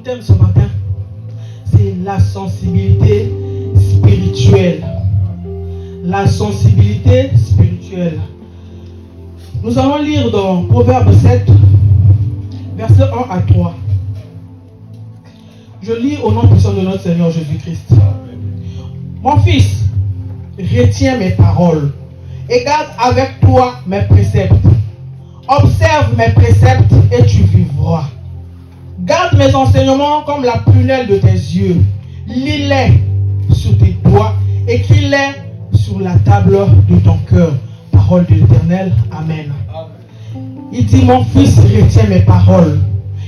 thème ce matin, c'est la sensibilité spirituelle. La sensibilité spirituelle. Nous allons lire dans Proverbe 7, versets 1 à 3. Je lis au nom puissant de notre Seigneur Jésus-Christ. Mon fils, retiens mes paroles et garde avec toi mes préceptes. Observe mes préceptes et tu vivras. Garde mes enseignements comme la prunelle de tes yeux. Lis-les sur tes doigts, écris-les sur la table de ton cœur. Parole de l'Éternel. Amen. Il dit, mon fils, retiens mes paroles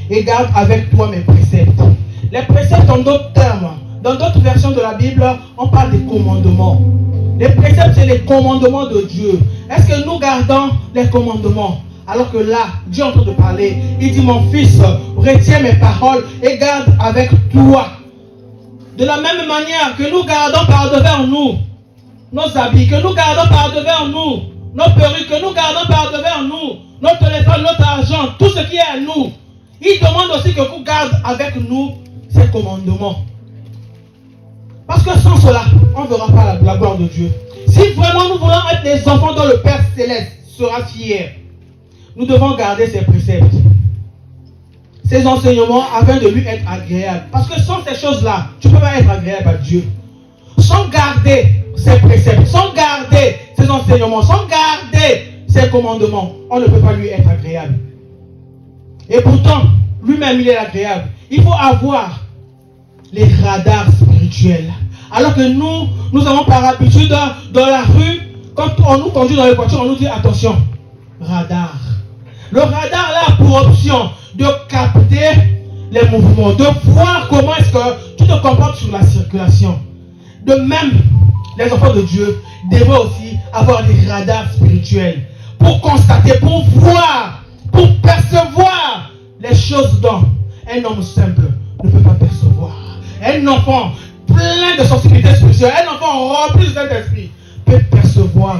et garde avec toi mes préceptes. Les préceptes en d'autres termes, dans d'autres versions de la Bible, on parle des commandements. Les préceptes, c'est les commandements de Dieu. Est-ce que nous gardons les commandements? Alors que là, Dieu est en train de parler. Il dit, mon fils, retiens mes paroles et garde avec toi. De la même manière que nous gardons par devers nous nos habits, que nous gardons par devers nous nos perruques, que nous gardons par devers nous notre téléphone, notre argent, tout ce qui est à nous. Il demande aussi que vous gardiez avec nous ces commandements. Parce que sans cela, on ne verra pas la gloire de Dieu. Si vraiment nous voulons être des enfants dont le Père Céleste sera fier, nous devons garder ses préceptes, ses enseignements, afin de lui être agréable. Parce que sans ces choses-là, tu ne peux pas être agréable à Dieu. Sans garder ses préceptes, sans garder ses enseignements, sans garder ses commandements, on ne peut pas lui être agréable. Et pourtant, lui-même, il est agréable. Il faut avoir les radars spirituels. Alors que nous avons par habitude dans la rue, quand on nous conduit dans les voitures, on nous dit attention, radar. Le radar là a pour option de capter les mouvements, de voir comment est-ce que tu te comportes sur la circulation. De même, les enfants de Dieu devraient aussi avoir des radars spirituels pour constater, pour voir, pour percevoir les choses dont un homme simple ne peut pas percevoir. Un enfant plein de sensibilité spirituelle, un enfant rempli de Saint-Esprit peut percevoir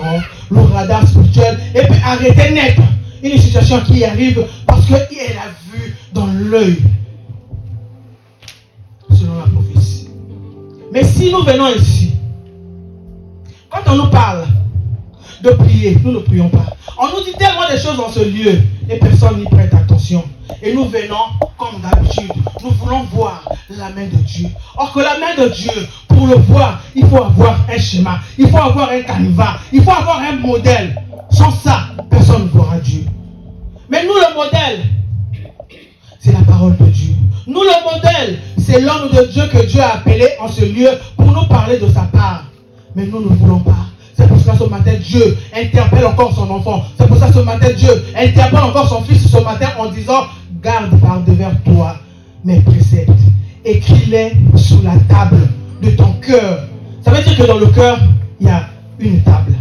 le radar spirituel et peut arrêter net une situation qui arrive parce qu'il a vu dans l'œil selon la prophétie. Mais si nous venons ici, quand on nous parle de prier, nous ne prions pas. On nous dit tellement de choses dans ce lieu et personne n'y prête attention. Et nous venons comme d'habitude. Nous voulons voir la main de Dieu. Or que la main de Dieu, pour le voir, il faut avoir un schéma. Il faut avoir un canevas. Il faut avoir un modèle. Sans ça, personne ne verra Dieu. Mais nous, le modèle, c'est la parole de Dieu. Nous, le modèle, c'est l'homme de Dieu que Dieu a appelé en ce lieu pour nous parler de sa part. Mais nous ne voulons pas. C'est pour ça ce matin, Dieu interpelle encore son enfant. C'est pour ça ce matin, Dieu interpelle encore son fils ce matin en disant, garde par devers toi mes préceptes. Écris-les sur la table de ton cœur. Ça veut dire que dans le cœur, il y a une table.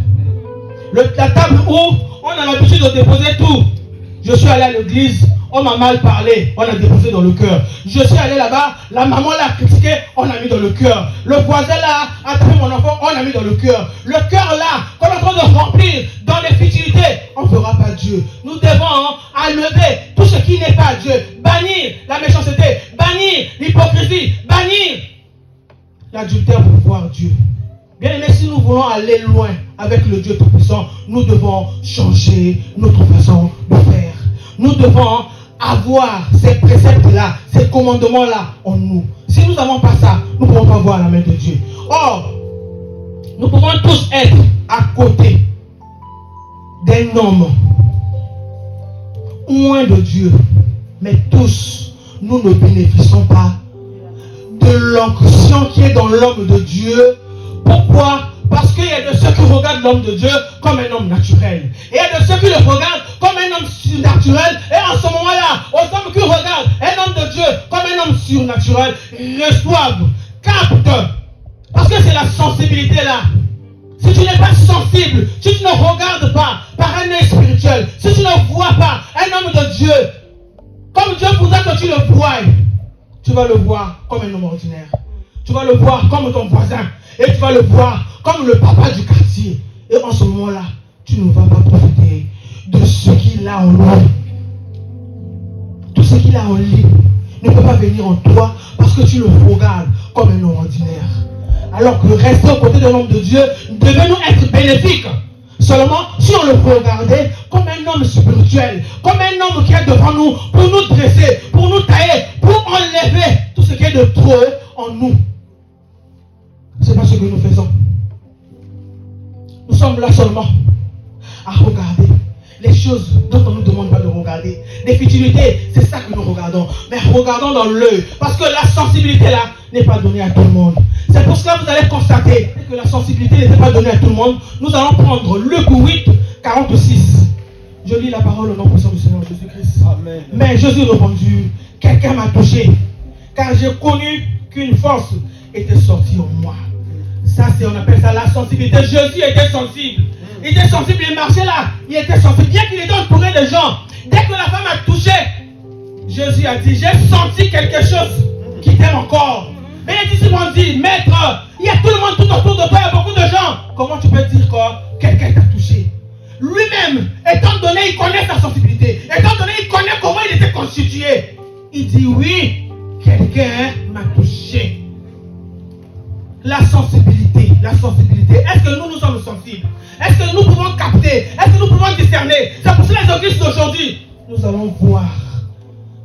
La table où on a l'habitude de déposer tout. Je suis allé à l'église, on m'a mal parlé, on a déposé dans le cœur. Je suis allé là-bas, la maman l'a critiqué, on a mis dans le cœur. Le voisin là a tapé mon enfant, on a mis dans le cœur. Le cœur là, qu'on est en train de remplir dans les futilités, on ne verra pas Dieu. Nous devons enlever tout ce qui n'est pas Dieu, bannir la méchanceté, bannir l'hypocrisie, bannir l'adultère pour voir Dieu. Bien aimé, si nous voulons aller loin avec le Dieu Tout-Puissant, nous devons changer notre façon de faire. Nous devons avoir ces préceptes-là, ces commandements-là en nous. Si nous n'avons pas ça, nous ne pouvons pas voir la main de Dieu. Or, nous pouvons tous être à côté d'un homme loin de Dieu. Mais tous, nous ne bénéficions pas de l'onction qui est dans l'homme de Dieu. Pourquoi? Parce qu'il y a de ceux qui regardent l'homme de Dieu comme un homme naturel. Et il y a de ceux qui le regardent comme un homme surnaturel. Et en ce moment-là, aux hommes qui regardent un homme de Dieu comme un homme surnaturel, reçoivent, captent. Parce que c'est la sensibilité là. Si tu n'es pas sensible, si tu ne regardes pas par un œil spirituel, si tu ne vois pas un homme de Dieu, comme Dieu voudrait que tu le voies, tu vas le voir comme un homme ordinaire. Tu vas le voir comme ton voisin. Et tu vas le voir comme le papa du quartier. Et en ce moment-là, tu ne vas pas profiter de ce qu'il a en lui. Tout ce qu'il a en lui. ne peut pas venir en toi parce que tu le regardes comme un homme ordinaire. Alors que rester aux côtés d'un homme de Dieu devait nous être bénéfique. Seulement si on le regardait comme un homme spirituel, comme un homme qui est devant nous pour nous dresser, pour nous tailler, pour enlever tout ce qui est de trop en nous. C'est pas ce que nous faisons. Nous sommes là seulement à regarder les choses dont on ne nous demande pas de regarder. Les futilités, c'est ça que nous regardons. Mais regardons dans l'œil. Parce que la sensibilité là n'est pas donnée à tout le monde. C'est pour cela que vous allez constater que la sensibilité n'était pas donnée à tout le monde. Nous allons prendre Luc 8, 46. Je lis la parole au nom puissant du Seigneur Jésus-Christ. Amen. Mais Jésus répondit, quelqu'un m'a touché, car j'ai connu qu'une force était sortie en moi. Ça, on appelle ça la sensibilité. Jésus était sensible. Il était sensible, il marchait là. Il était sensible. Bien qu'il était entouré de gens. Dès que la femme a touché, Jésus a dit, j'ai senti quelque chose qui t'aime encore. Mais les disciples ont dit, maître, il y a tout le monde tout autour de toi, il y a beaucoup de gens. Comment tu peux dire que quelqu'un t'a touché? Lui-même, étant donné, il connaît sa sensibilité. Étant donné, il connaît comment il était constitué. Il dit, oui, quelqu'un m'a touché. La sensibilité, la sensibilité. Est-ce que nous sommes sensibles? Est-ce que nous pouvons capter? Est-ce que nous pouvons discerner? C'est pour cela les églises d'aujourd'hui. Nous allons voir.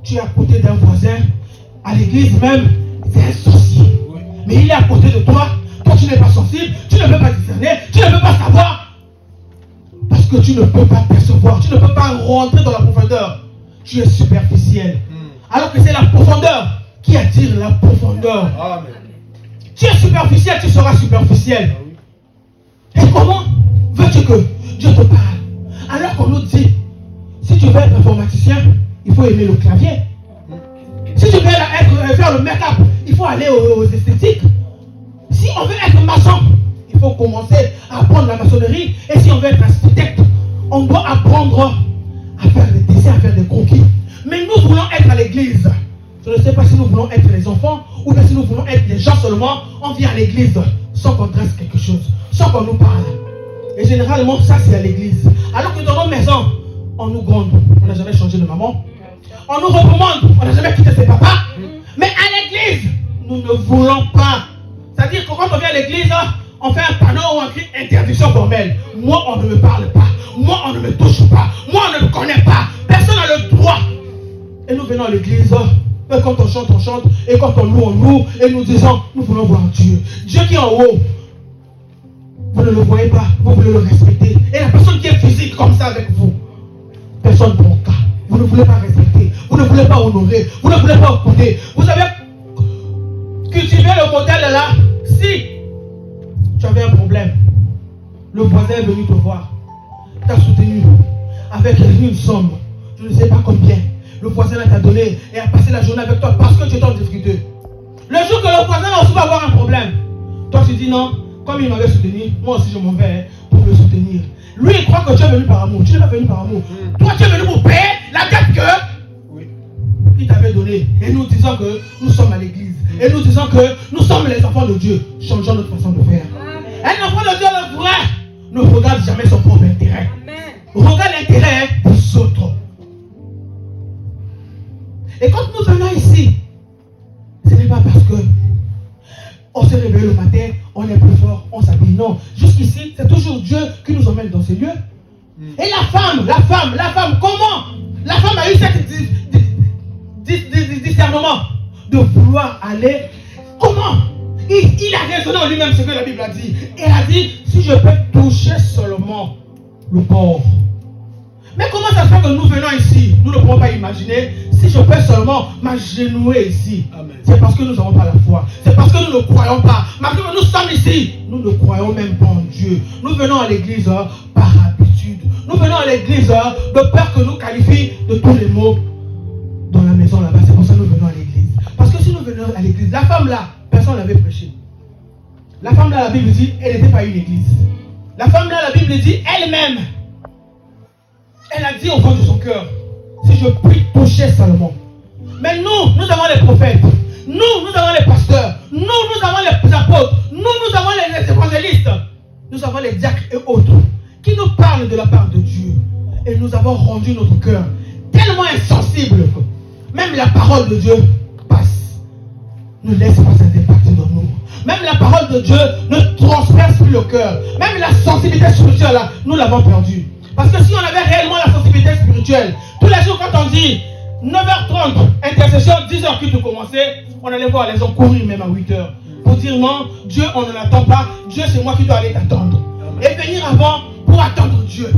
Tu es à côté d'un voisin, à l'église même, c'est un sorcier. Oui. Mais il est à côté de toi. Toi, tu n'es pas sensible, tu ne peux pas discerner, tu ne peux pas savoir. Parce que tu ne peux pas percevoir, tu ne peux pas rentrer dans la profondeur. Tu es superficiel. Alors que c'est la profondeur qui attire la profondeur. Amen. Tu es superficiel, tu seras superficiel. Et comment veux-tu que Dieu te parle? Alors qu'on nous dit, si tu veux être informaticien, il faut aimer le clavier. Si tu veux faire le make-up, il faut aller aux esthétiques. Si on veut être maçon, il faut commencer à apprendre la maçonnerie. Et si on veut être architecte, on doit apprendre à faire des dessins, à faire des croquis. Mais nous voulons être à l'église. Je ne sais pas si nous voulons être les enfants ou bien si nous voulons être les gens seulement. On vient à l'église sans qu'on dresse quelque chose, sans qu'on nous parle. Et généralement, ça c'est à l'église. Alors que dans nos maisons, on nous gronde. On n'a jamais changé de maman. On nous recommande. On n'a jamais quitté ses papas. Mais à l'église, nous ne voulons pas. C'est-à-dire que quand on vient à l'église, on fait un panneau où on écrit interdiction formelle. Moi, on ne me parle pas. Moi, on ne me touche pas. Moi, on ne me connaît pas. Personne n'a le droit. Et nous venons à l'église. Et quand on chante, on chante. Et quand on loue. Et nous disons, nous voulons voir Dieu. Dieu qui est en haut. Vous ne le voyez pas. Vous voulez le respecter. Et la personne qui est physique comme ça avec vous. Personne ne prend cas. Vous ne voulez pas respecter. Vous ne voulez pas honorer. Vous ne voulez pas écouter. Vous avez cultivé le modèle là. Si tu avais un problème, le voisin est venu te voir. T'a soutenu avec une somme. Je ne sais pas combien. Le voisin t'a donné et a passé la journée avec toi parce que tu es en difficulté. Le jour que le voisin aussi va avoir un problème, toi tu dis non, comme il m'avait soutenu, moi aussi je m'en vais pour le soutenir. Lui il croit que tu es venu par amour. Tu n'es pas venu par amour. Toi tu es venu pour payer la dette que il t'avait donnée. Et nous disons que nous sommes à l'église. Et nous disons que nous sommes les enfants de Dieu. Changeons notre façon de faire. Un enfant de Dieu, le vrai, ne regarde jamais son propre intérêt. Regarde l'intérêt des autres. Et quand nous venons ici, ce n'est pas parce que on se réveille le matin, on est plus fort, on s'habille. Non, jusqu'ici, c'est toujours Dieu qui nous emmène dans ces lieux. Et la femme, comment la femme a eu cette discernement de vouloir aller. Comment il a raisonné en lui-même ce que la Bible a dit. Et elle a dit, si je peux toucher seulement le corps. Mais comment ça se fait que nous venons ici? Nous ne pouvons pas imaginer. Si je peux seulement m'agenouiller ici. C'est parce que nous n'avons pas la foi. C'est parce que nous ne croyons pas. Malgré que nous sommes ici, nous ne croyons même pas en Dieu. Nous venons à l'église par habitude. Nous venons à l'église de peur que nous qualifie de tous les mots dans la maison là-bas. C'est pour ça que nous venons à l'église. Parce que si nous venons à l'église, la femme là, personne n'avait prêché. La femme là, la Bible dit, elle n'était pas une église. La femme là, la Bible dit, elle-même, elle a dit au fond de son cœur, si je puis toucher seulement. Mais nous avons les prophètes. Nous avons les pasteurs. Nous avons les apôtres. Nous avons les évangélistes. Nous avons les diacres et autres qui nous parlent de la part de Dieu. Et nous avons rendu notre cœur tellement insensible. Même la parole de Dieu, ne laisse pas cet impact dans nous. Même la parole de Dieu ne transperce plus le cœur. Même la sensibilité spirituelle, là, nous l'avons perdue. Parce que si on avait réellement la sensibilité spirituelle, tous les jours quand on dit 9h30, intercession, 10h qui tout commencer, on allait voir les gens courir même à 8h. Pour dire non, Dieu on ne l'attend pas, Dieu c'est moi qui dois aller t'attendre. Et venir avant pour attendre Dieu.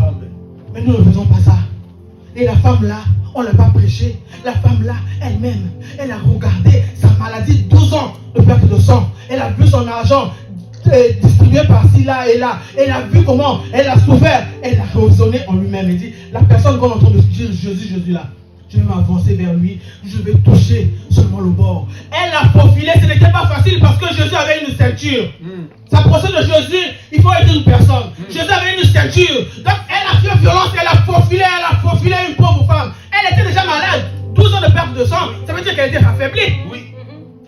Mais nous ne faisons pas ça. Et la femme là, on ne l'a pas prêché. La femme là, elle-même, elle a regardé sa maladie, 12 ans de perte de sang. Elle a vu son argent distribué par-ci, là et là. Elle a vu comment elle a souffert. Elle a raisonné en lui-même et dit, la personne qu'on est en train de dire Jésus là, je vais m'avancer vers lui, je vais toucher seulement le bord. Elle a profilé, ce n'était pas facile parce que Jésus avait une ceinture. S'approcher de Jésus, il faut être une personne. Jésus avait une ceinture. Donc elle a fait violence, elle a profilé une pauvre femme. Elle était déjà malade, 12 ans de perte de sang, ça veut dire qu'elle était affaiblie. Oui.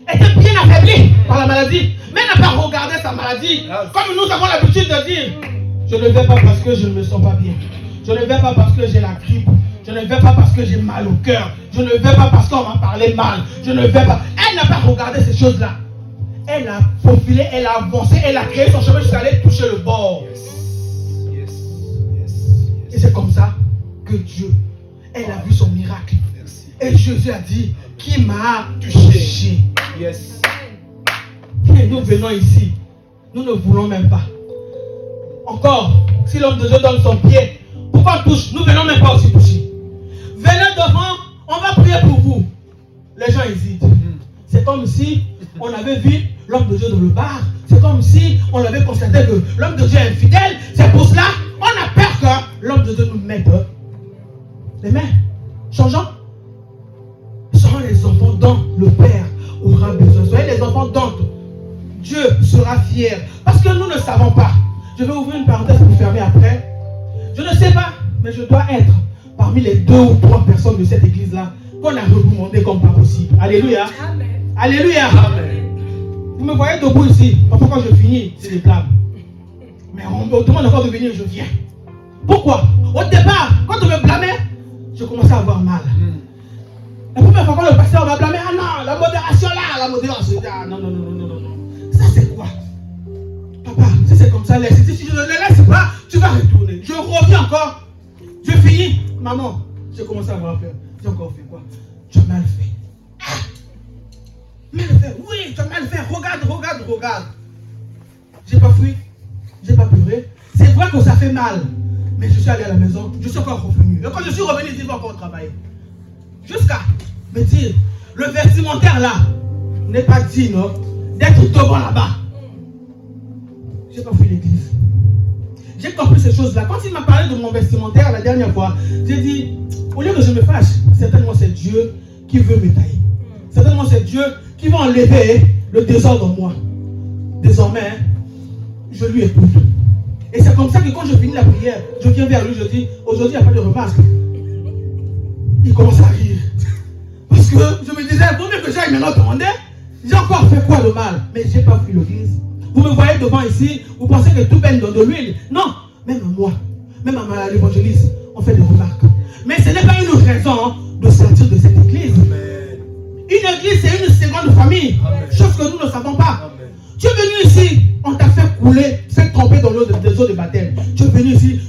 Elle était bien affaiblie par la maladie. Mais elle n'a pas regardé sa maladie. Comme nous avons l'habitude de dire, je ne vais pas parce que je ne me sens pas bien. Je ne vais pas parce que j'ai la grippe. Je ne vais pas parce que j'ai mal au cœur. Je ne vais pas parce qu'on m'a parlé mal. Je ne vais pas. Elle n'a pas regardé ces choses-là. Elle a profilé, elle a avancé, elle a créé son chemin jusqu'à aller toucher le bord. Et c'est comme ça que Dieu, elle a vu son miracle. Et Jésus a dit, qui m'a touché. Et nous venons ici, nous ne voulons même pas. Encore, si l'homme de Dieu donne son pied, pourquoi on touche? Nous venons même pas aussi toucher. Venez devant, on va prier pour vous. Les gens hésitent. C'est comme si on avait vu l'homme de Dieu dans le bar. C'est comme si on avait constaté que l'homme de Dieu est infidèle. C'est pour cela on a peur que l'homme de Dieu nous mette les mains. Changeons. Soyons les enfants dont le Père aura besoin. Soyez les enfants dont Dieu sera fier. Parce que nous ne savons pas. Je vais ouvrir une parenthèse pour fermer après. Je ne sais pas, mais je dois être parmi les 2 ou 3 personnes de cette église-là qu'on a recommandé comme pas possible. Alléluia. Amen. Alléluia. Amen. Vous me voyez debout ici. Parfois quand je finis, c'est des blagues. Mais on me demande encore de venir, je viens. Pourquoi? Au départ, quand on me blâmait, je commençais à avoir mal. La première fois quand le pasteur m'a blâmé, ah non, la modération là, la modération. Ah non. Ça c'est quoi? Papa, si c'est comme ça, laisse. Si je ne le laisse pas, tu vas retourner. Je reviens encore. Je finis. Maman, j'ai commencé à avoir peur. J'ai encore fait quoi? Tu as mal fait. Ah! Mal fait. Oui, tu as mal fait. Regarde. J'ai pas fui. J'ai pas pleuré. C'est vrai que ça fait mal. Mais je suis allé à la maison. Je suis encore revenu. Et quand je suis revenu, je vais encore travailler. Jusqu'à me dire, le vestimentaire là n'est pas digne d'être devant là-bas. J'ai pas fui l'église. J'ai compris ces choses-là. Quand il m'a parlé de mon vestimentaire la dernière fois, j'ai dit, au lieu que je me fâche, certainement c'est Dieu qui veut me tailler. Certainement c'est Dieu qui va enlever le désordre en moi. Désormais, je lui écoute. Et c'est comme ça que quand je finis la prière, je viens vers lui, je dis, aujourd'hui il n'y a pas de remarque. Il commence à rire. Parce que je me disais, vaut mieux que j'aille maintenant demander, j'ai encore fait quoi de mal? Mais je n'ai pas fui l'église. Vous me voyez devant ici, vous pensez que tout baigne dans de l'huile. Non, même à moi, même à l'évangéliste, on fait des remarques. Mais ce n'est pas une raison de sortir de cette église. Amen. Une église, c'est une seconde famille. Amen. Chose que nous ne savons pas. Amen. Tu es venu ici, on t'a fait couler, fait tremper dans l'eau de baptême. Tu es venu ici,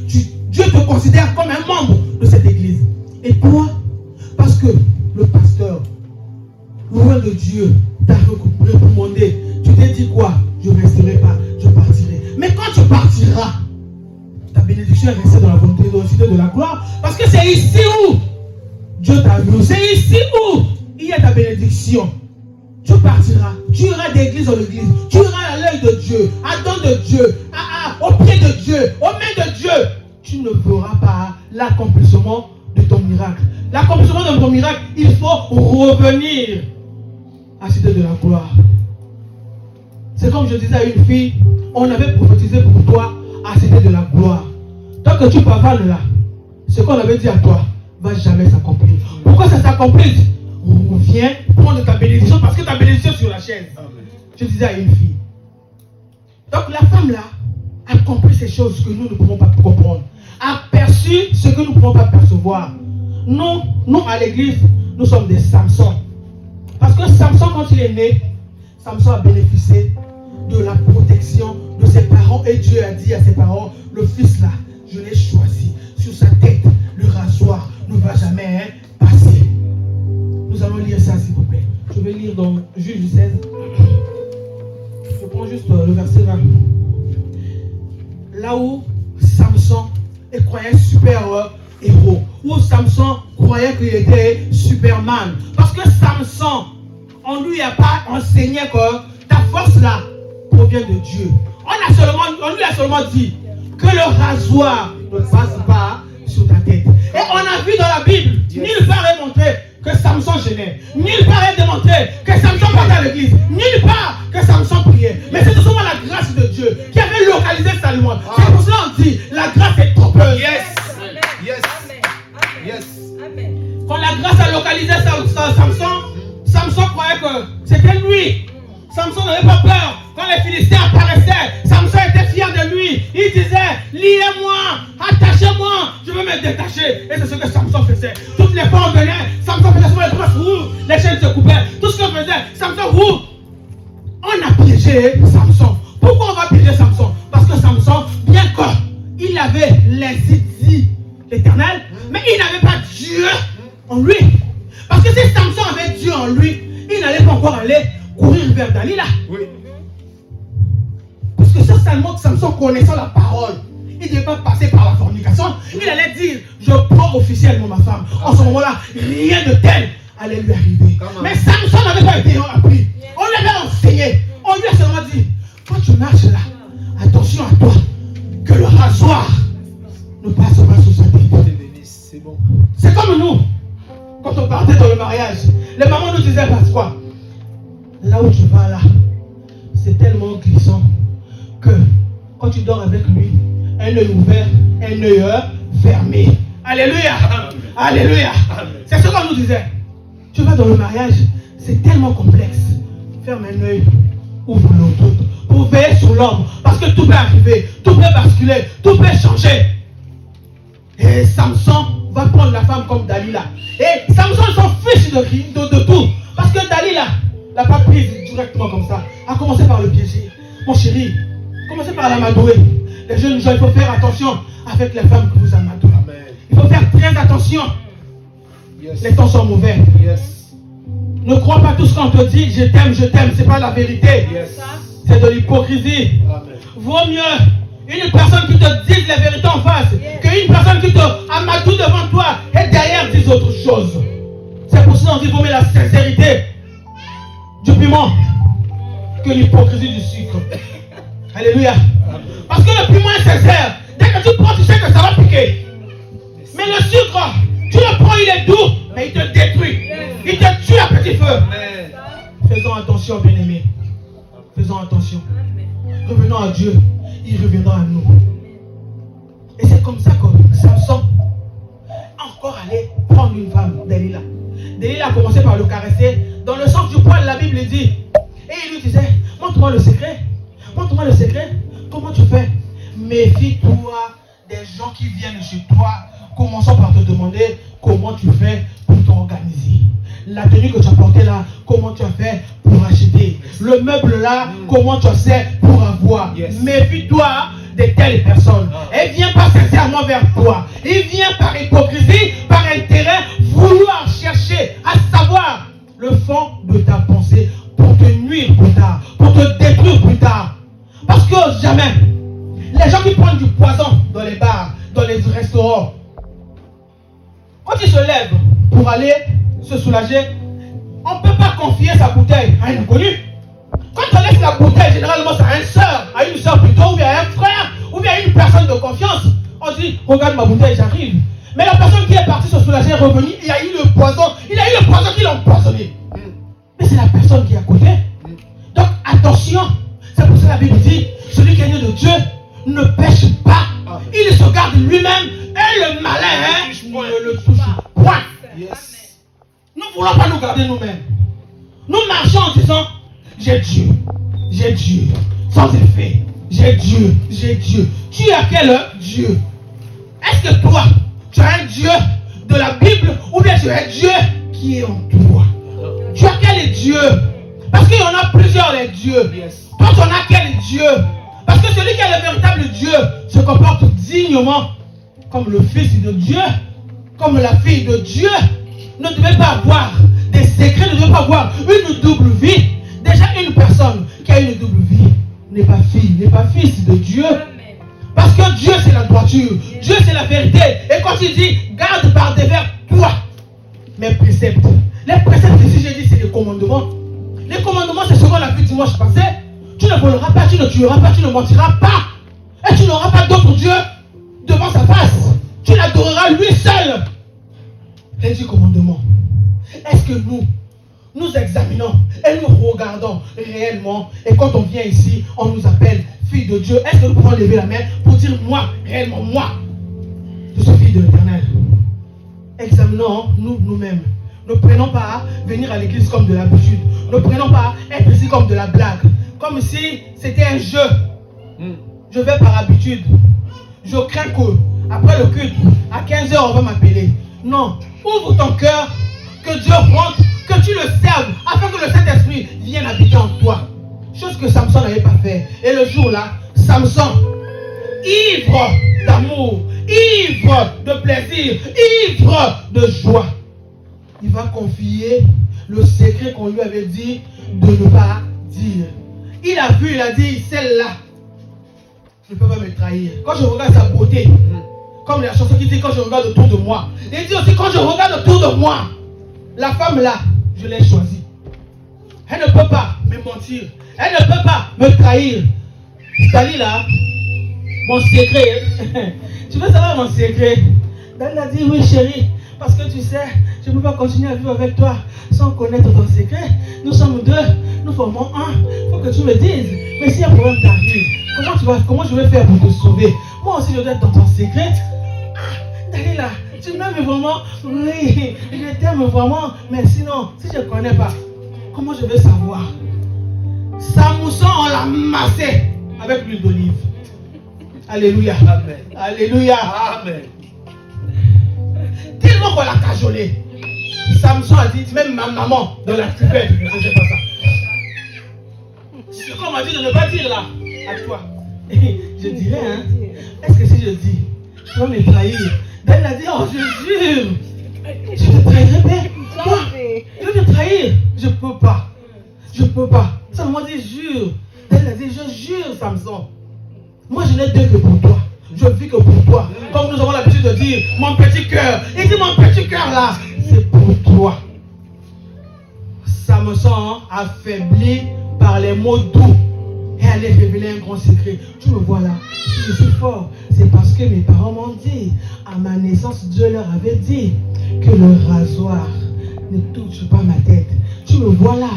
Dieu te considère comme un membre de cette église. Et toi, parce que le pasteur, loin de Dieu, t'a recommandé, tu t'es dit quoi? Je ne resterai pas, je partirai. Mais quand tu partiras, ta bénédiction est restée dans la volonté de la gloire. Parce que c'est ici où Dieu t'a vu. C'est ici où il y a ta bénédiction. Tu partiras, tu iras d'église en église, tu iras à l'œil de Dieu, à don de Dieu, au pied de Dieu, aux mains de Dieu. Tu ne verras pas l'accomplissement de ton miracle. L'accomplissement de ton miracle, il faut revenir à la cité de la gloire. C'est comme je disais à une fille, on avait prophétisé pour toi à la cité de la gloire. Tant que tu parles là, ce qu'on avait dit à toi ne va jamais s'accomplir. Pourquoi ça s'accomplit? Reviens prendre ta bénédiction parce que ta bénédiction sur la chaise. Amen. Je disais à une fille. Donc la femme là a compris ces choses que nous ne pouvons pas comprendre. A perçu ce que nous ne pouvons pas percevoir. Nous à l'église, nous sommes des Samson. Parce que Samson, quand il est né, Samson a bénéficié de la protection de ses parents. Et Dieu a dit à ses parents, le fils là, je l'ai choisi. Sur sa tête, le rasoir ne va jamais passer. Nous allons lire ça, s'il vous plaît. Je vais lire dans Juge 16. Je prends juste le verset 20. Là où Samson croyait super héros, où Samson croyait qu'il était Superman. Parce que Samson, on ne lui a pas enseigné que ta force là provient de Dieu. On lui a seulement dit que le rasoir ne passe pas sur ta tête. Et on a vu dans la Bible, nulle part est montré que Samson gênait. Nulle part est démontré que Samson partait à l'église. Nulle part que Samson priait. Mais c'est tout simplement la grâce de Dieu qui avait localisé Salomon. C'est pour cela qu'on dit la grâce est trompeuse. Yes. Yes. Yes. Quand la grâce a localisé Samson croyait que c'était lui. Samson n'avait pas peur. Quand les Philistins apparaissaient, Samson était fier de lui. Il disait, liez-moi, attachez-moi, je veux me détacher. Et c'est ce que Samson faisait. Toutes les fois on venait, Samson faisait souvent les grosses, les chaînes se coupaient. Tout ce qu'on faisait, Samson, on a piégé Samson. Pourquoi on va piéger Samson? Parce que Samson, bien qu'il avait les idées l'éternel, mais il n'avait pas Dieu en lui. Parce que si Samson avait Dieu en lui, il n'allait pas encore aller courir vers Dalila. Oui. Parce que certainement que Samson, connaissant la parole, il ne devait pas passer par la fornication. Il allait dire, je prends officiellement ma femme. En ce moment-là, rien de tel allait lui arriver. Mais Samson n'avait pas été appris. On lui avait enseigné. On lui a seulement dit, quand tu marches là, attention à toi, que le rasoir ne passe pas sous sa tête. C'est bon. C'est comme nous, quand on partait dans le mariage, les mamans nous disaient, parce quoi? Là où tu vas là, c'est tellement glissant que quand tu dors avec lui, un œil ouvert, un œil fermé. Alléluia. Alléluia. C'est ce qu'on nous disait. Tu vas dans le mariage, c'est tellement complexe. Ferme un œil, ouvre l'autre pour veiller sur l'homme. Parce que tout peut arriver, tout peut basculer, tout peut changer. Et Samson va prendre la femme comme Dalila. Et Samson s'en fiche de tout. Parce que Dalila l'a pas prise directement comme ça. A commencé par le piéger. Mon chéri, commencez par l'amadouer. Les jeunes gens, il faut faire attention avec les femmes que vous amadouez. Il faut faire très attention. Yes. Les temps sont mauvais. Yes. Ne crois pas tout ce qu'on te dit, je t'aime, c'est pas la vérité. Yes. C'est de l'hypocrisie. Vaut mieux une personne qui te dise la vérité en face qu'une personne qui te amadoue devant toi et derrière dise autre chose. C'est pour cela qu'on dit qu'il faut mettre la sincérité du piment que l'hypocrisie du sucre. Alléluia. Parce que le piment est sincère. Dès que tu prends, tu sais que ça va piquer. Mais le sucre, tu le prends, il est doux, mais il te détruit. Il te tue à petit feu. Faisons attention, bien-aimés. Faisons attention. Revenons à Dieu. Il reviendra à nous. Et c'est comme ça que Samson encore allé prendre une femme, Dalila. Dalila a commencé par le caresser dans le sens du poil, la Bible dit. Et il lui disait, montre-moi le secret. Montre-moi le secret. Comment tu fais? Méfie-toi des gens qui viennent chez toi. Commençons par te demander comment tu fais pour t'organiser. La tenue que tu as portée là, comment tu as fait pour acheter. Le meuble là, comment tu as fait pour avoir. Méfie-toi de telles personnes. Elle vient pas sincèrement vers toi. Il vient par hypocrisie, par intérêt, vouloir chercher à savoir le fond de ta pensée pour te nuire plus tard, pour te détruire plus tard. Parce que jamais, les gens qui prennent du poison dans les bars, dans les restaurants, quand ils se lèvent pour aller se soulager, on ne peut pas confier sa bouteille à un inconnu. Quand on laisse la bouteille, généralement c'est à une soeur plutôt, ou bien à un frère, ou bien à une personne de confiance. On dit, regarde ma bouteille, j'arrive. Mais la personne qui est partie se soulager est revenue, il a eu le poison qui l'a empoisonné. Mais c'est la personne qui est à côté. Donc attention, c'est pour ça que la Bible dit, celui qui est né de Dieu ne pêche pas. Il se garde lui-même et le malin ne le touche point. Yes. Nous ne voulons pas nous garder nous-mêmes. Nous marchons en disant, j'ai Dieu, sans effet. J'ai Dieu. Tu as quel Dieu? Est-ce que toi, tu as un Dieu de la Bible ou bien tu as un Dieu qui est en toi? Tu as quel Dieu? Parce qu'il y en a plusieurs adore les dieux. Yes. Toi, tu en as quel Dieu? Parce que celui qui est le véritable Dieu se comporte dignement comme le Fils de Dieu, comme la fille de Dieu. Ne devez pas avoir des secrets, ne devez pas avoir une double vie. Déjà, une personne qui a une double vie n'est pas fille, n'est pas fils de Dieu. Parce que Dieu, c'est la droiture. Dieu, c'est la vérité. Et quand il dit, garde par devers toi mes préceptes. Les préceptes, ici, j'ai dit, c'est les commandements. Les commandements, c'est ce qu'on a vu dimanche passé. Tu ne voleras pas, tu ne tueras pas, tu ne mentiras pas. Et tu n'auras pas d'autre Dieu devant sa face. Tu l'adoreras lui seul. Les 10 commandements. Est-ce que nous examinons et nous regardons réellement, et quand on vient ici, on nous appelle fille de Dieu, est-ce que nous pouvons lever la main pour dire moi, réellement moi, je suis fille de l'Éternel? Examinons nous-mêmes. Ne prenons pas venir à l'église comme de l'habitude. Ne prenons pas être ici comme de la blague. Comme si c'était un jeu. Je vais par habitude. Je crains que après le culte, à 15h, on va m'appeler. Non, ouvre ton cœur, que Dieu rentre, que tu le serves, afin que le Saint-Esprit vienne habiter en toi. Chose que Samson n'avait pas fait. Et le jour-là, Samson, ivre d'amour, ivre de plaisir, ivre de joie, il va confier le secret qu'on lui avait dit de ne pas dire. Il a vu, il a dit, celle-là ne peut pas me trahir. Quand je regarde sa beauté, comme la chanson qui dit, quand je regarde autour de moi, il dit aussi, quand je regarde autour de moi, la femme là, je l'ai choisie. Elle ne peut pas me mentir. Elle ne peut pas me trahir. Dalila, mon secret. Tu veux savoir mon secret? Dalila dit, oui chérie, parce que tu sais, je ne peux pas continuer à vivre avec toi sans connaître ton secret. Nous sommes deux, nous formons un. Il faut que tu me dises. Mais si un problème t'arrive, comment je vais faire pour te sauver? Moi aussi, je dois être dans ton secret. Dalila, tu m'aimes vraiment? Oui, je t'aime vraiment. Mais sinon, si je ne connais pas, comment je vais savoir? Samson, on l'a massé avec l'huile d'olive. Alléluia. Amen. Alléluia. Amen. Tellement qu'on l'a cajolé. Samson a dit, même ma maman dans la cuvette ne faisait pas ça. C'est qu'on m'a dit de ne pas dire là, à toi. Je dirais, hein, est-ce que si je dis, tu vas me trahir? Elle a dit, oh je jure, je te trahirai bien. Moi, je vais te trahir. Je peux pas. Je peux pas. Seulement dit, jure. Elle a dit, je jure, Samson. Moi, je n'ai Dieu que pour toi. Je vis que pour toi. Comme nous avons l'habitude de dire, mon petit cœur. Il dit, mon petit cœur là, c'est pour toi. Samson, affaibli par les mots doux, et allait révéler un grand secret. Tu me vois là, si je suis fort, c'est parce que mes parents m'ont dit. À ma naissance, Dieu leur avait dit que le rasoir ne touche pas ma tête. Tu me vois là,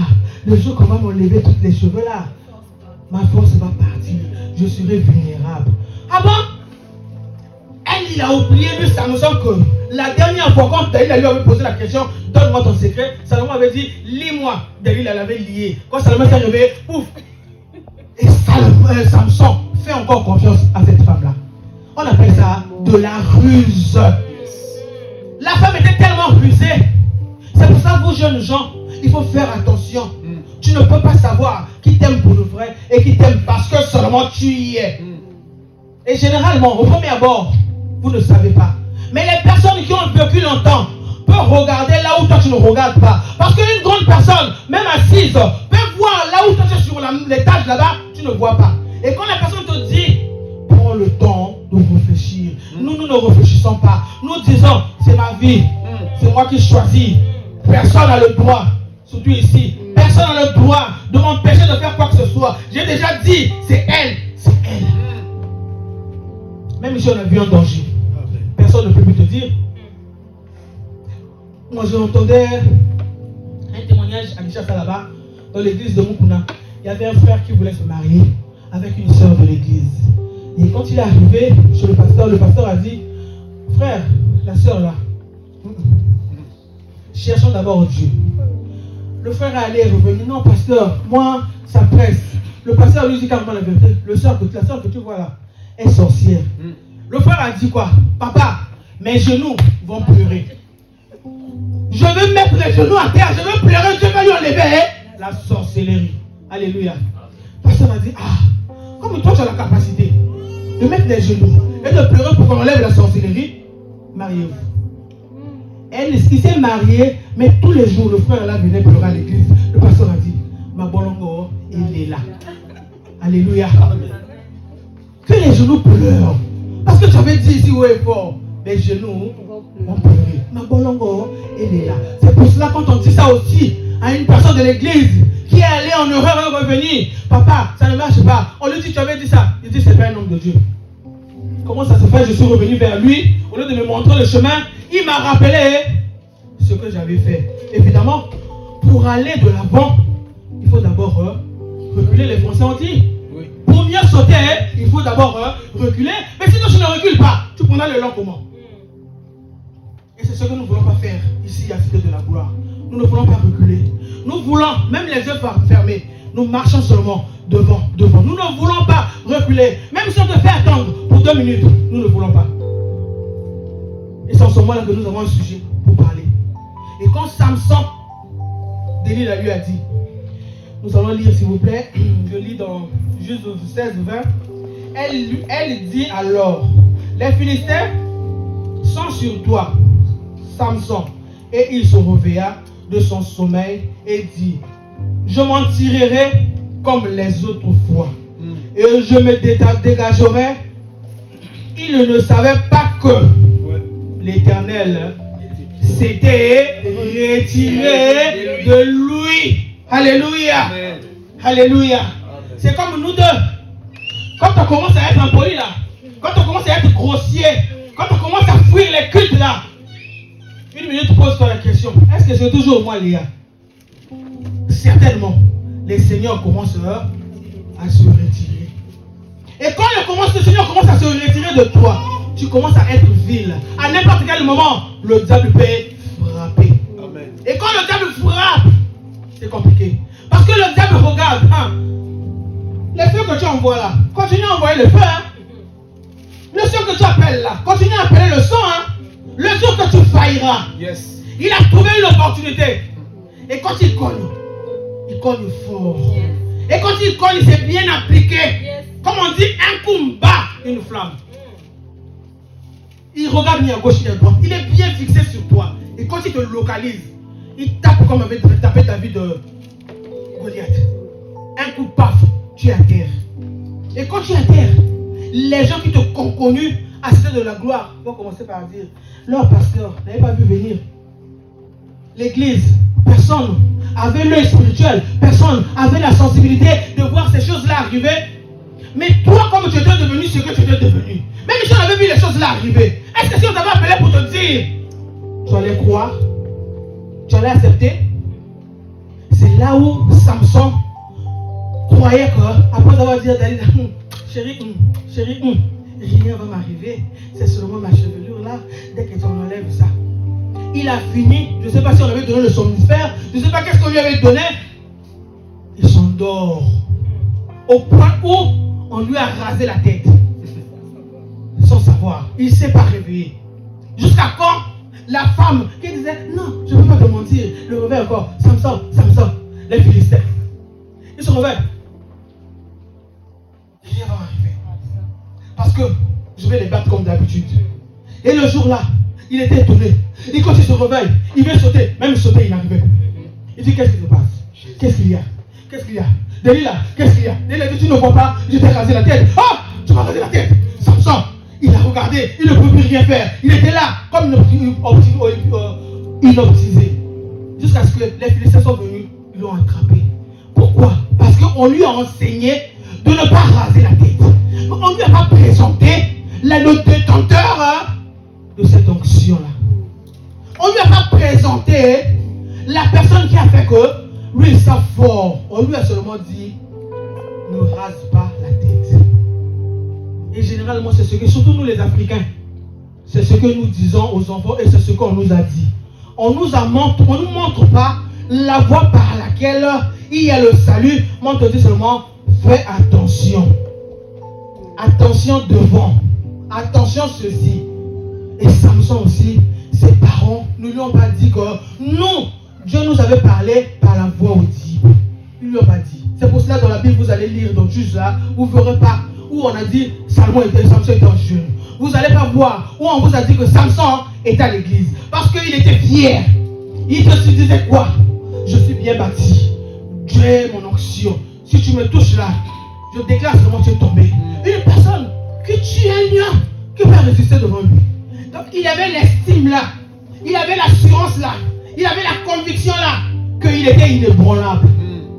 le jour qu'on va m'enlever tous les cheveux là, ma force va partir. Je serai vulnérable. Ah bon? Il a oublié lui Samson que la dernière fois quand Dalila lui avait posé la question, donne-moi ton secret, Salomon avait dit, lis-moi. Dalila l'avait lié. Quand Salomon s'est réveillé, pouf. Et Samson fait encore confiance à cette femme-là. On appelle ça de la ruse. La femme était tellement rusée. C'est pour ça que vous jeunes gens, il faut faire attention. Tu ne peux pas savoir qui t'aime pour le vrai et qui t'aime parce que seulement tu y es. Et généralement, au premier abord, vous ne savez pas. Mais les personnes qui ont vécu longtemps peuvent regarder là où toi tu ne regardes pas. Parce qu'une grande personne, même assise, peut voir là où toi tu es sur l'étage là-bas, tu ne vois pas. Et quand la personne te dit, prends le temps de réfléchir. Nous ne réfléchissons pas. Nous disons, c'est ma vie. C'est moi qui choisis. Personne n'a le droit, surtout ici, personne n'a le droit de m'empêcher de faire quoi que ce soit. J'ai déjà dit, c'est elle. C'est elle. Même si on a vu un danger, personne ne peut plus te dire. Moi, j'entendais un témoignage à Kinshasa là-bas, dans l'église de Mukuna. Il y avait un frère qui voulait se marier avec une sœur de l'église. Et quand il est arrivé chez le pasteur a dit, frère, la sœur là, cherchons d'abord Dieu. Le frère est allé et revenu, non pasteur, moi, ça presse. Le pasteur lui dit carrément la vérité, la sœur que tu vois là, est sorcière. Le frère a dit quoi? Papa, mes genoux vont pleurer. Je vais mettre les genoux à terre, je vais pleurer, Dieu va lui enlever la sorcellerie. Alléluia. Pasteur a dit, comme toi tu as la capacité de mettre les genoux et de pleurer pour qu'on enlève la sorcellerie, mariez-vous. Elle s'est mariée, mais tous les jours, le frère là venait pleurer à l'église. Le pasteur a dit, ma bolongo, il est là. Alléluia. Que les genoux pleurent. Parce que tu avais dit ici haut et fort, les genoux vont pleurer. Ma bolongo, il est là. C'est pour cela quand on dit ça aussi à une personne de l'église qui est allée en erreur et revenir, papa, ça ne marche pas. On lui dit, tu avais dit ça. Il dit, c'est pas un homme de Dieu. Comment ça se fait? Je suis revenu vers lui. Au lieu de me montrer le chemin, il m'a rappelé ce que j'avais fait. Évidemment, pour aller de l'avant, il faut d'abord reculer. Les Français ont dit. Oui. Pour mieux sauter, il faut d'abord reculer. Mais sinon, tu ne recules pas. Tu prendras le long comment? Et c'est ce que nous ne voulons pas faire ici à Cité de la Gloire. Nous ne voulons pas reculer. Nous voulons, même les yeux fermés, nous marchons seulement devant. Nous ne voulons pas reculer. Même si on te fait attendre pour 2 minutes, nous ne voulons pas. Et c'est en ce moment-là que nous avons un sujet pour parler. Et quand Samson, Delilah lui a dit, nous allons lire s'il vous plaît, je lis dans Juge 16-20, elle dit alors, les Philistins sont sur toi, Samson. Et il se réveilla de son sommeil et dit, je m'en tirerai comme les autres fois. Et je me dégagerai. Il ne savait pas que l'Éternel s'était retiré de lui. Alléluia. Amen. Alléluia. C'est comme nous deux. Quand on commence à être impoli là, quand on commence à être grossier, quand on commence à fuir les cultes là, une minute, pose-toi la question. Est-ce que c'est toujours moi, Léa? Certainement. Les seigneurs commencent à se retirer. Et quand le Seigneur commence à se retirer de toi, tu commences à être vil. À n'importe quel moment, le diable peut frapper. Amen. Et quand le diable frappe, c'est compliqué. Parce que le diable regarde, les feux que tu envoies là, continue à envoyer le feu. Le sang que tu appelles là, continue à appeler le sang. Le jour que tu failliras, yes. Il a trouvé une opportunité. Et quand il cogne fort. Yes. Et quand il cogne, c'est bien appliqué. Yes. Comme on dit, un coup bat une flamme. Il regarde ni à gauche ni à droite. Il est bien fixé sur toi. Et quand il te localise, il tape comme il avait tapé ta vie de Goliath. Un coup paf, tu es à terre. Et quand tu es à terre, les gens qui te ont connu à Cité de la Gloire vont commencer par dire, leur pasteur n'avait pas vu venir. L'église, personne avait l'œil spirituel, personne avait la sensibilité de voir ces choses-là arriver. Mais toi, comme tu étais devenu ce que tu étais devenu, même si on avait vu les choses-là arriver, est-ce que si on t'avait appelé pour te dire, tu allais croire, tu allais accepter? C'est là où Samson croyait que, après avoir dit à Dalila, chérie, rien va m'arriver, c'est seulement ma chevelure là, dès que tu enlèves ça. Il a fini, je ne sais pas si on avait donné le somnifère, je ne sais pas qu'est-ce qu'on lui avait donné. Il s'endort. Au point où on lui a rasé la tête. Sans savoir. Il ne s'est pas réveillé. Jusqu'à quand la femme qui disait, non, je ne peux pas te mentir, le réveil encore, Samson, les Philistins. Il se réveille. Rien va m'arriver. Parce que je vais les battre comme d'habitude. Et le jour-là, il était étonné. Et quand il se réveille, il veut sauter. Même sauter, il n'arrivait pas. Il dit, qu'est-ce qui se passe? Qu'est-ce qu'il y a? Qu'est-ce qu'il y a? Delilah, qu'est-ce qu'il y a? Delilah dit, tu ne vois pas, je t'ai rasé la tête. Ah, tu m'as rasé la tête. Samson, il a regardé, il ne peut plus rien faire. Il était là, comme inoptisé. Jusqu'à ce que les Philistins sont venus, ils l'ont attrapé. Pourquoi? Parce qu'on lui a enseigné de ne pas raser la tête. On ne lui a pas présenté le détenteur de cette onction-là. On ne lui a pas présenté la personne qui a fait que lui il sent fort. On lui a seulement dit, ne rase pas la tête. Et généralement, c'est ce que, surtout nous les Africains, c'est ce que nous disons aux enfants et c'est ce qu'on nous a dit. On ne nous montre pas la voie par laquelle il y a le salut, mais on te dit seulement, fais attention. Attention devant. Attention ceci. Et Samson aussi, ses parents ne lui ont pas dit que nous, Dieu nous avait parlé par la voix audible. Ils ne lui ont pas dit. C'est pour cela dans la Bible, vous allez lire dans Juge là, vous ne verrez pas où on a dit Samson était en jeûne. Vous n'allez pas voir où on vous a dit que Samson était à l'église. Parce qu'il était fier. Il se disait quoi? Je suis bien bâti. Dieu est mon onction. Si tu me touches là, je déclare seulement que tu es tombé. Une personne qui tue un lion, qui va résister devant lui. Donc il avait l'estime là. Il avait l'assurance là. Il avait la conviction là qu'il était inébranlable.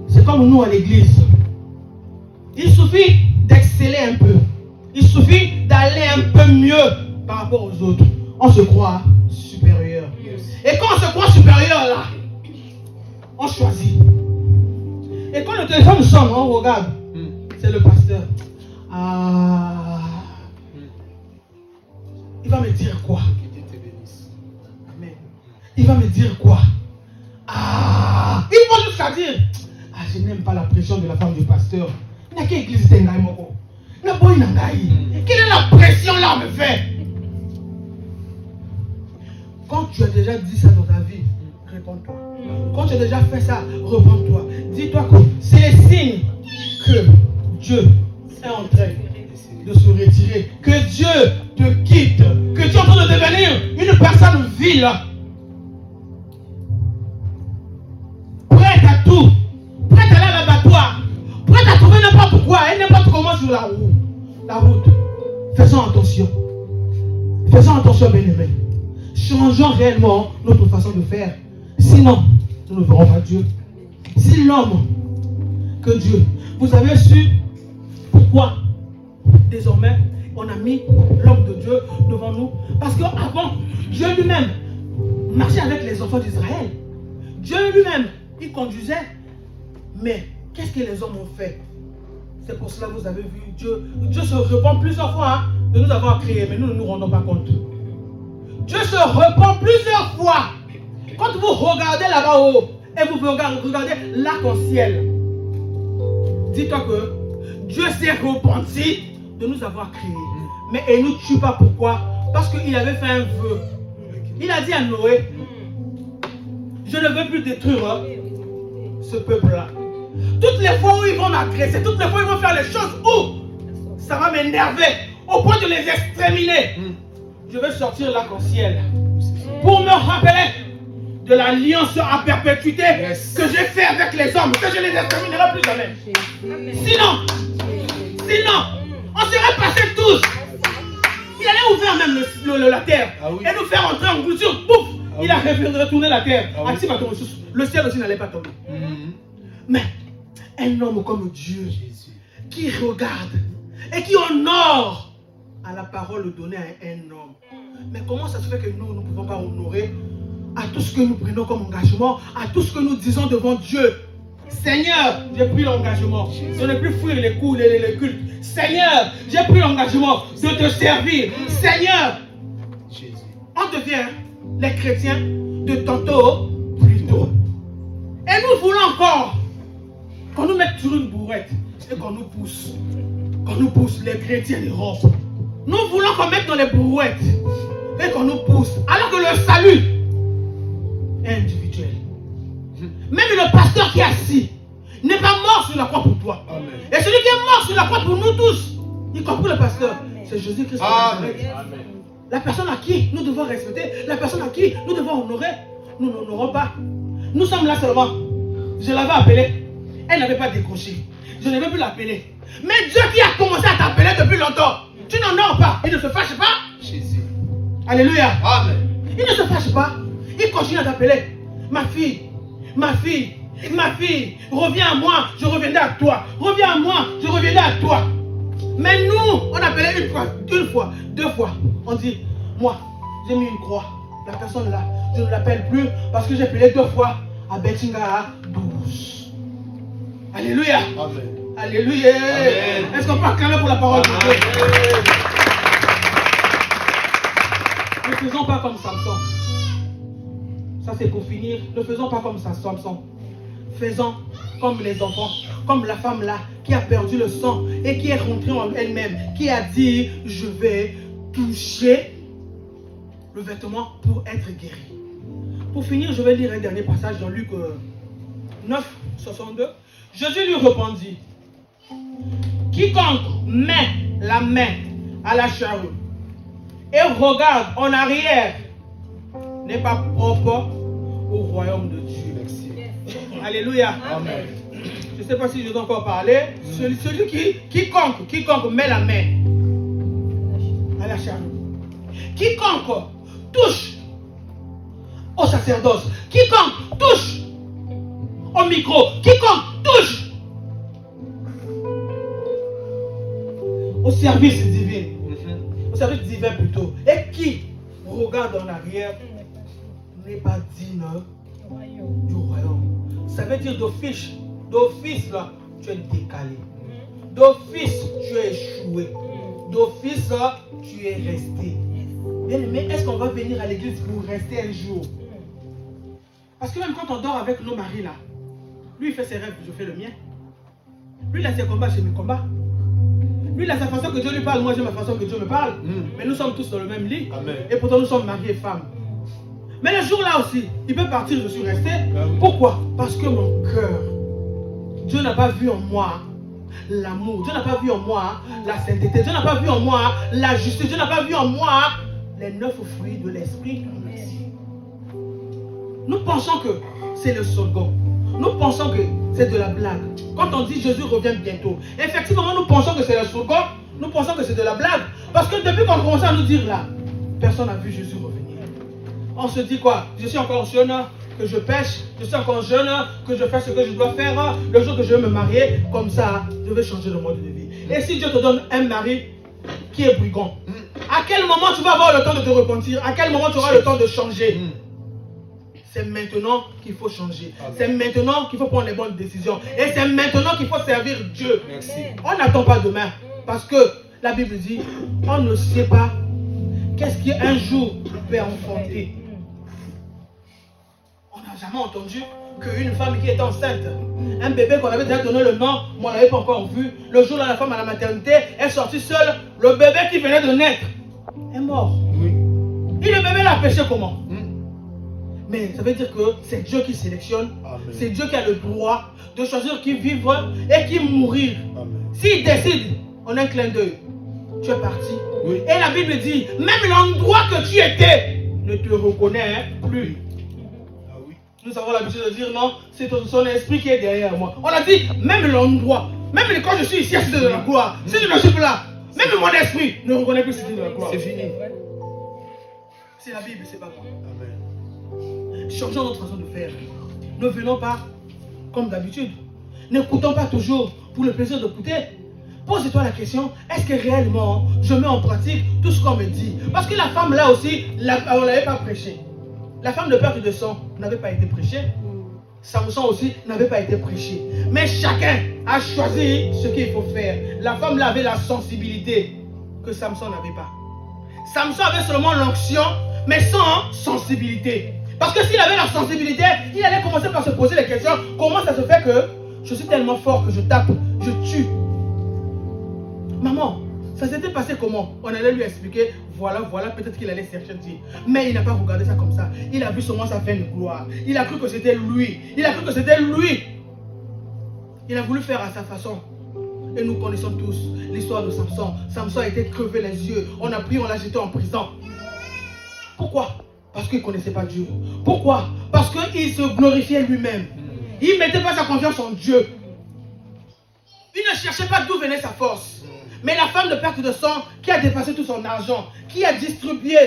C'est comme nous à l'église. Il suffit d'exceller un peu. Il suffit d'aller un peu mieux par rapport aux autres. On se croit supérieur. Et quand on se croit supérieur là, on choisit. Et quand le téléphone sonne, on regarde. C'est le pasteur. Ah. Il va me dire quoi? Amen. Il va me dire quoi? Ah. Il va jusqu'à dire. Ah, je n'aime pas la pression de la femme du pasteur. Il n'y a qu'une église de Ngaï Moko. Quelle est la pression là me fait? Quand tu as déjà dit ça dans ta vie, réponds-toi. Quand tu as déjà fait ça, reprends-toi. Dis-toi que c'est le signe que Dieu est en train de se retirer, que Dieu te quitte, que tu es en train de devenir une personne vile, prête à tout, prête à aller à l'abattoir, prête à trouver n'importe quoi et n'importe comment sur la route. Faisons attention. Faisons attention, bien-aimés. Changeons réellement notre façon de faire. Sinon, nous ne verrons pas Dieu. Si l'homme que Dieu, vous avez su pourquoi désormais on a mis l'homme de Dieu devant nous? Parce qu'avant, Dieu lui-même marchait avec les enfants d'Israël. Dieu lui-même, il conduisait. Mais qu'est-ce que les hommes ont fait? C'est pour cela que vous avez vu Dieu. Dieu se repent plusieurs fois de nous avoir créés, mais nous ne nous rendons pas compte. Dieu se repent plusieurs fois. Quand vous regardez là-bas haut et vous regardez l'arc-en-ciel, dites-toi que Dieu s'est repenti de nous avoir créés. Mais il ne nous tue pas. Pourquoi? Parce qu'il avait fait un vœu. Il a dit à Noé, je ne veux plus détruire ce peuple-là. Toutes les fois où ils vont m'agresser, toutes les fois où ils vont faire les choses où ça va m'énerver, au point de les exterminer, je vais sortir l'arc-en-ciel pour me rappeler de l'alliance à perpétuité que j'ai fait avec les hommes, que je les exterminerai plus jamais. Sinon, on serait passés tous. Il allait ouvrir même la terre et nous faire entrer en gloussure. Pouf, il a retourné la terre. Le ciel aussi n'allait pas tomber. Mais un homme comme Dieu qui regarde et qui honore à la parole donnée à un homme. Mais comment ça se fait que nous ne pouvons pas honorer à tout ce que nous prenons comme engagement, à tout ce que nous disons devant Dieu? Seigneur, j'ai pris l'engagement de ne plus fuir les coups, les cultes. Seigneur, j'ai pris l'engagement de te servir. Seigneur, on devient les chrétiens de tantôt plus tôt. Et nous voulons encore qu'on nous mette sur une bourrette et qu'on nous pousse. Qu'on nous pousse, les chrétiens d'Europe. Nous voulons qu'on mette dans les brouettes et qu'on nous pousse. Alors que le salut est individuel. Même le pasteur qui est assis n'est pas mort sur la croix pour toi. Amen. Et celui qui est mort sur la croix pour nous tous, y compris le pasteur, c'est Jésus-Christ. La personne à qui nous devons respecter, la personne à qui nous devons honorer, nous n'honorons pas. Nous sommes là seulement. Je l'avais appelée. Elle n'avait pas décroché. Je ne vais plus l'appeler. Mais Dieu qui a commencé à t'appeler depuis longtemps, tu n'honores pas. Il ne se fâche pas. Jésus. Alléluia. Amen. Il ne se fâche pas. Il continue à t'appeler. Ma fille, reviens à moi, je reviendrai à toi. Reviens à moi, je reviendrai à toi. Mais nous, on appelait une fois, deux fois. On dit, moi, j'ai mis une croix. La personne là, je ne l'appelle plus parce que j'ai appelé 2 fois à Bettinga 12. Alléluia. Amen. Alléluia. Est-ce qu'on peut acclamer pour la parole de Dieu? Ne faisons pas comme Samson. Ça c'est pour finir. Ne faisons pas comme Samson. Faisons comme les enfants, comme la femme là qui a perdu le sang et qui est rentrée en elle-même, qui a dit je vais toucher le vêtement pour être guéri. Pour finir, je vais lire un dernier passage dans Luc 9, 62. Jésus lui répondit, quiconque met la main à la charrue et regarde en arrière n'est pas propre au royaume de Dieu. Merci. Alléluia. Amen. Je ne sais pas si je dois encore parler. Celui quiconque met la main à la charrue, quiconque touche au sacerdoce, quiconque touche au micro, quiconque touche au service divin, au service divin plutôt, et qui regarde en arrière n'est pas digne du royaume. Ça veut dire d'office là, tu es décalé. D'office, tu es échoué. D'office, tu es resté. Bien aimé, est-ce qu'on va venir à l'église pour rester un jour? Parce que même quand on dort avec nos maris là, lui il fait ses rêves, je fais le mien. Lui il a ses combats, j'ai mes combats. Lui il a sa façon que Dieu lui parle, moi j'ai ma façon que Dieu me parle. Mais nous sommes tous dans le même lit. Amen. Et pourtant nous sommes mariés et femmes. Mais le jour là aussi, il peut partir, je suis resté. Pourquoi? Parce que mon cœur, Dieu n'a pas vu en moi l'amour. Dieu n'a pas vu en moi la sainteté. Dieu n'a pas vu en moi la justice. Dieu n'a pas vu en moi les 9 fruits de l'esprit. Nous pensons que c'est le second. Nous pensons que c'est de la blague. Quand on dit Jésus revient bientôt, effectivement nous pensons que c'est le second. Nous pensons que c'est de la blague. Parce que depuis qu'on commence à nous dire là, personne n'a vu Jésus revenir. On se dit quoi? Je suis encore jeune, que je pêche. Je suis encore jeune, que je fais ce que je dois faire. Le jour que je vais me marier, comme ça, je vais changer de mode de vie. Et si Dieu te donne un mari qui est brigand, à quel moment tu vas avoir le temps de te repentir? À quel moment tu auras le temps de changer? C'est maintenant qu'il faut changer. C'est maintenant qu'il faut prendre les bonnes décisions. Et c'est maintenant qu'il faut servir Dieu. Merci. On n'attend pas demain. Parce que la Bible dit, on ne sait pas qu'est-ce qui un jour peut enfanter. On n'a jamais entendu qu'une femme qui était enceinte, un bébé qu'on avait déjà donné le nom, mais on ne l'avait pas encore vu. Le jour où la femme à la maternité est sortie seule, le bébé qui venait de naître est mort. Oui. Et le bébé l'a péché comment? Mais ça veut dire que c'est Dieu qui sélectionne. C'est Dieu qui a le droit de choisir qui vivre et qui mourir. S'il décide, en un clin d'œil, tu es parti. Oui. Et la Bible dit, même l'endroit que tu étais ne te reconnaît plus. Ah oui. Nous avons l'habitude de dire non, c'est son esprit qui est derrière moi. On a dit, même l'endroit, même quand je suis ici, c'est de la gloire. Si je ne suis plus là, même mon esprit ne reconnaît plus c'est de la gloire. C'est fini. C'est la Bible, c'est pas moi. Amen. Changeons notre façon de faire. Ne venons pas comme d'habitude. N'écoutons pas toujours pour le plaisir d'écouter. Pose-toi la question, est-ce que réellement je mets en pratique tout ce qu'on me dit? Parce que la femme là aussi, on ne l'avait pas prêché. La femme de perte de sang n'avait pas été prêchée. Samson aussi n'avait pas été prêché. Mais chacun a choisi ce qu'il faut faire. La femme là avait la sensibilité que Samson n'avait pas. Samson avait seulement l'onction, mais sans sensibilité. Parce que s'il avait la sensibilité, il allait commencer par se poser les questions. Comment ça se fait que je suis tellement fort que je tape, je tue? Maman, ça s'était passé comment? On allait lui expliquer, voilà, peut-être qu'il allait chercher Dieu. Mais il n'a pas regardé ça comme ça. Il a vu seulement sa vaine gloire. Il a cru que c'était lui. Il a cru que c'était lui. Il a voulu faire à sa façon. Et nous connaissons tous l'histoire de Samson. Samson a été crevé les yeux. On a pris, on l'a jeté en prison. Pourquoi? Parce qu'il ne connaissait pas Dieu. Pourquoi? Parce qu'il se glorifiait lui-même. Il ne mettait pas sa confiance en Dieu. Il ne cherchait pas d'où venait sa force. Mais la femme de perte de sang qui a dépassé tout son argent, qui a distribué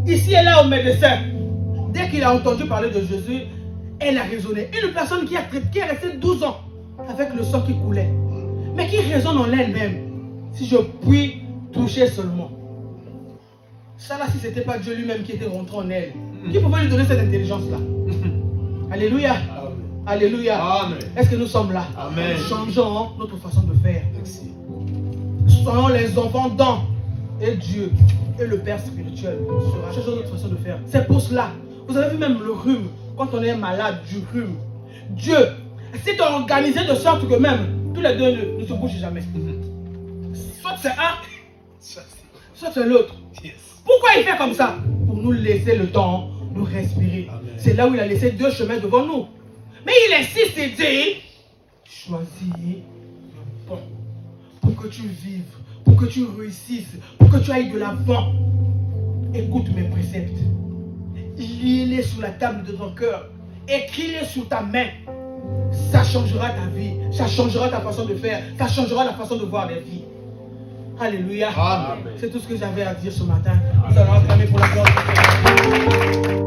ici et là au médecin, dès qu'il a entendu parler de Jésus, elle a raisonné. Une personne qui est restée 12 ans avec le sang qui coulait, mais qui raisonne en elle-même. Si je puis toucher seulement. Ça là, si ce n'était pas Dieu lui-même qui était rentré en elle, qui pouvait lui donner cette intelligence-là? Alléluia. Amen. Alléluia. Amen. Est-ce que nous sommes là? Amen. Changeons notre façon de faire. Merci. Soyons les enfants dans et Dieu et le Père spirituel sera. Changeons notre façon de faire. C'est pour cela. Vous avez vu même le rhume. Quand on est malade du rhume, Dieu s'est organisé de sorte que même tous les deux ne se bougent jamais. Soit c'est un, soit c'est l'autre. Yes. Pourquoi il fait comme ça? Pour nous laisser le temps de respirer. C'est là où il a laissé deux chemins devant nous. Mais il insiste et dit choisis le bon. Pour que tu vives, pour que tu réussisses, pour que tu ailles de l'avant. Écoute mes préceptes. Lis-les sur la table de ton cœur. Écris-les sur ta main. Ça changera ta vie. Ça changera ta façon de faire. Ça changera la façon de voir la vie. Alléluia. Amen. C'est tout ce que j'avais à dire ce matin. Nous allons acclamer pour la gloire de Dieu.